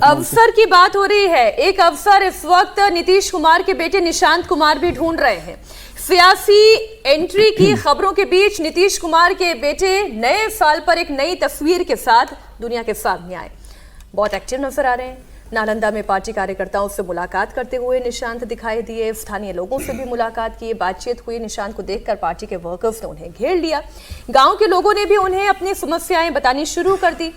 अवसर की बात हो रही है। एक अवसर इस वक्त नीतीश कुमार के बेटे निशांत कुमार भी ढूंढ रहे हैं। सियासी एंट्री की खबरों के बीच नीतीश कुमार के बेटे नए साल पर एक नई तस्वीर के साथ दुनिया के सामने आए। बहुत एक्टिव नजर आ रहे हैं। नालंदा में पार्टी कार्यकर्ताओं से मुलाकात करते हुए निशांत दिखाई दिए। स्थानीय लोगों से भी मुलाकात की, बातचीत हुई। निशांत को देखकर पार्टी के वर्कर्स ने उन्हें घेर लिया। गांव के लोगों ने भी उन्हें अपनी समस्याएं बतानी शुरू कर दी।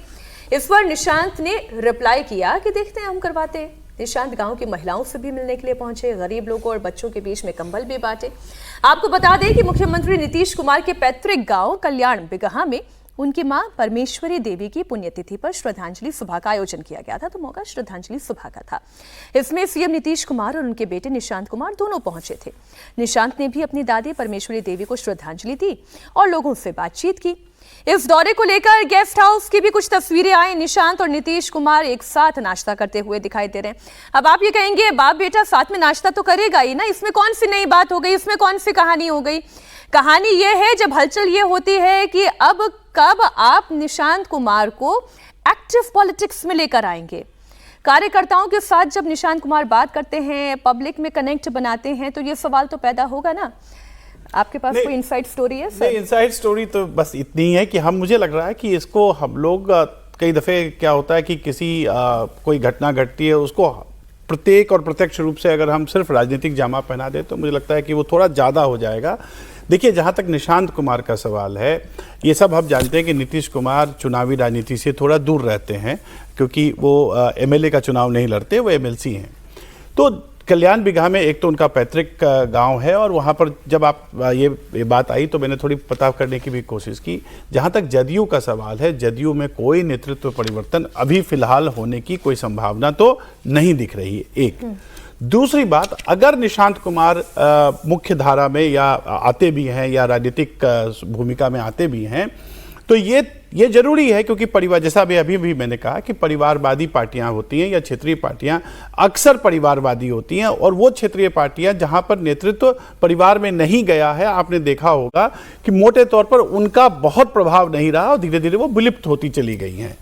इस पर निशांत ने रिप्लाई किया कि देखते हैं, हम करवाते हैं। निशांत गांव की महिलाओं से भी मिलने के लिए पहुंचे। गरीब लोगों और बच्चों के बीच में कंबल भी बांटे। आपको बता दें कि मुख्यमंत्री नीतीश कुमार के पैतृक गांव कल्याण बिगहा में उनकी मां परमेश्वरी देवी की पुण्यतिथि पर श्रद्धांजलि सभा का आयोजन किया गया था। तो मौका श्रद्धांजलि सभा का था। इसमें सीएम नीतीश कुमार और उनके बेटे निशांत कुमार दोनों पहुंचे थे। निशांत ने भी अपनी दादी परमेश्वरी देवी को श्रद्धांजलि दी और लोगों से बातचीत की। इस दौरे को लेकर गेस्ट हाउस की भी कुछ तस्वीरें आई। निशांत और नीतीश कुमार एक साथ नाश्ता करते हुए दिखाई दे रहे हैं। अब आप ये कहेंगे, बाप बेटा साथ में नाश्ता तो करेगा ही ना, इसमें कौन सी नई बात हो गई, इसमें कौन सी कहानी हो गई। कहानी ये है, जब हलचल ये होती है कि अब कब आप निशांत कुमार को एक्टिव पॉलिटिक्स में लेकर आएंगे। कार्यकर्ताओं के साथ जब निशांत कुमार बात करते हैं, पब्लिक में कनेक्ट बनाते हैं, तो ये सवाल तो पैदा होगा ना। आपके पास कोई इनसाइड स्टोरी है सर? इनसाइड स्टोरी तो बस इतनी है कि मुझे लग रहा है कि इसको हम लोग कई दफे क्या होता है कि कोई घटना घटती है, उसको प्रत्येक और प्रत्यक्ष रूप से अगर हम सिर्फ राजनीतिक जामा पहना दें तो मुझे लगता है कि वो थोड़ा ज़्यादा हो जाएगा। देखिए, जहाँ तक निशांत कुमार का सवाल है, ये सब हम जानते हैं कि नीतीश कुमार चुनावी राजनीति से थोड़ा दूर रहते हैं, क्योंकि वो एमएलए का चुनाव नहीं लड़ते, वो एमएलसी हैं। तो कल्याण बिगहा में एक तो उनका पैतृक गांव है, और वहाँ पर जब आप ये बात आई तो मैंने थोड़ी पता करने की भी कोशिश की। जहाँ तक जदयू का सवाल है, जदयू में कोई नेतृत्व परिवर्तन अभी फिलहाल होने की कोई संभावना तो नहीं दिख रही है। एक दूसरी बात, अगर निशांत कुमार मुख्य धारा में या आते भी हैं या राजनीतिक भूमिका में आते भी हैं, तो ये जरूरी है, क्योंकि परिवार, जैसा अभी भी मैंने कहा कि परिवारवादी पार्टियां होती हैं या क्षेत्रीय पार्टियां अक्सर परिवारवादी होती हैं, और वो क्षेत्रीय पार्टियां जहां पर नेतृत्व परिवार में नहीं गया है, आपने देखा होगा कि मोटे तौर पर उनका बहुत प्रभाव नहीं रहा और धीरे धीरे वो विलुप्त होती चली गई हैं।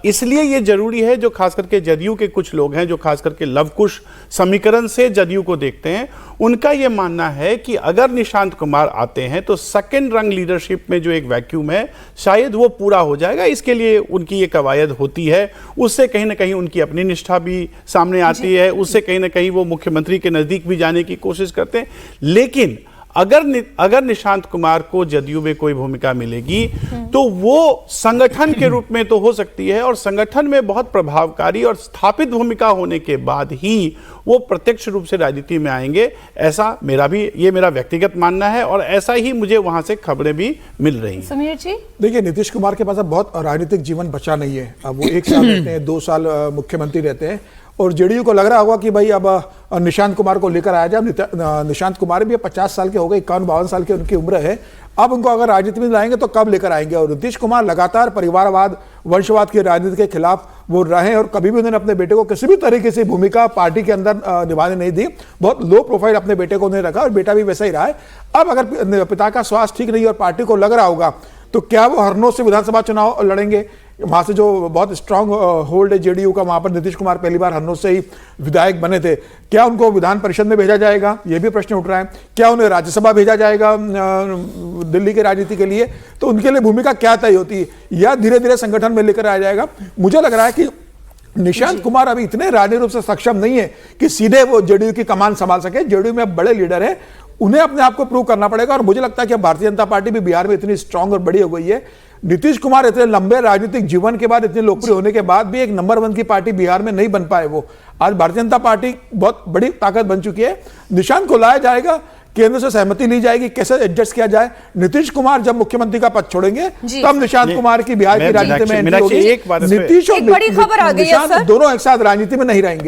इसलिए ये जरूरी है, जो खास करके जदयू के कुछ लोग हैं, जो खास करके लवकुश समीकरण से जदयू को देखते हैं, उनका ये मानना है कि अगर निशांत कुमार आते हैं तो सेकेंड रंग लीडरशिप में जो एक वैक्यूम है, शायद वो पूरा हो जाएगा। इसके लिए उनकी ये कवायद होती है। उससे कहीं ना कहीं उनकी अपनी निष्ठा भी सामने आती है। उससे कहीं ना कहीं वो मुख्यमंत्री के नजदीक भी जाने की कोशिश करते हैं। लेकिन अगर निशांत कुमार को जदयू में कोई भूमिका मिलेगी तो वो संगठन के रूप में तो हो सकती है, और संगठन में बहुत प्रभावकारी और स्थापित भूमिका होने के बाद ही वो प्रत्यक्ष रूप से राजनीति में आएंगे। ऐसा ये मेरा व्यक्तिगत मानना है, और ऐसा ही मुझे वहां से खबरें भी मिल रही हैं। समीर जी, देखिए, नीतीश कुमार के पास अब बहुत राजनीतिक जीवन बचा नहीं है। अब वो 1 साल रहते हैं, 2 साल मुख्यमंत्री रहते हैं, और जेडीयू को लग रहा होगा कि भाई अब निशांत कुमार को लेकर आया जाए। निशांत कुमार भी 50 साल के हो गए, 51-52 साल की उनकी उम्र है। अब उनको अगर राजनीति में लाएंगे तो कब लेकर आएंगे। और नीतीश कुमार लगातार परिवारवाद, वंशवाद की राजनीति के खिलाफ वो रहे, और कभी भी उन्होंने अपने बेटे को किसी भी तरीके से भूमिका पार्टी के अंदर निभाने नहीं दी। बहुत लो प्रोफाइल अपने बेटे को उन्होंने रखा, और बेटा भी वैसा ही रहा है। अब अगर पिता का स्वास्थ्य ठीक नहीं और पार्टी को लग रहा होगा, तो क्या वो हरनों से विधानसभा चुनाव लड़ेंगे? वहां से जो बहुत स्ट्रांग होल्ड है जेडीयू का, वहां पर नीतीश कुमार पहली बार हरनोत से ही विधायक बने थे। क्या उनको विधान परिषद में भेजा जाएगा, ये भी प्रश्न उठ रहा है। क्या उन्हें राज्यसभा भेजा जाएगा दिल्ली की राजनीति के लिए? तो उनके लिए भूमिका क्या तय होती है, या धीरे धीरे संगठन में लेकर आ जाएगा? मुझे लग रहा है कि निशांत कुमार अभी इतने राजनीतिक रूप से सक्षम नहीं है कि सीधे वो जेडीयू की कमान संभाल सके। जेडीयू में बड़े लीडर है, उन्हें अपने आप को प्रूव करना पड़ेगा। और मुझे लगता है कि भारतीय जनता पार्टी भी बिहार में इतनी स्ट्रांग और बड़ी हो गई है। नीतीश कुमार इतने लंबे राजनीतिक जीवन के बाद, इतने लोकप्रिय होने के बाद भी एक नंबर 1 की पार्टी बिहार में नहीं बन पाए। वो आज भारतीय जनता पार्टी बहुत बड़ी ताकत बन चुकी है। निशांत को लाया जाएगा, केंद्र से सहमति ली जाएगी, कैसे एडजस्ट किया जाए। नीतीश कुमार जब मुख्यमंत्री का पद छोड़ेंगे तब निशांत कुमार की बिहार की राजनीति में एंट्री होगी। नीतीश और निशांत दोनों एक साथ राजनीति में नहीं रहेंगे।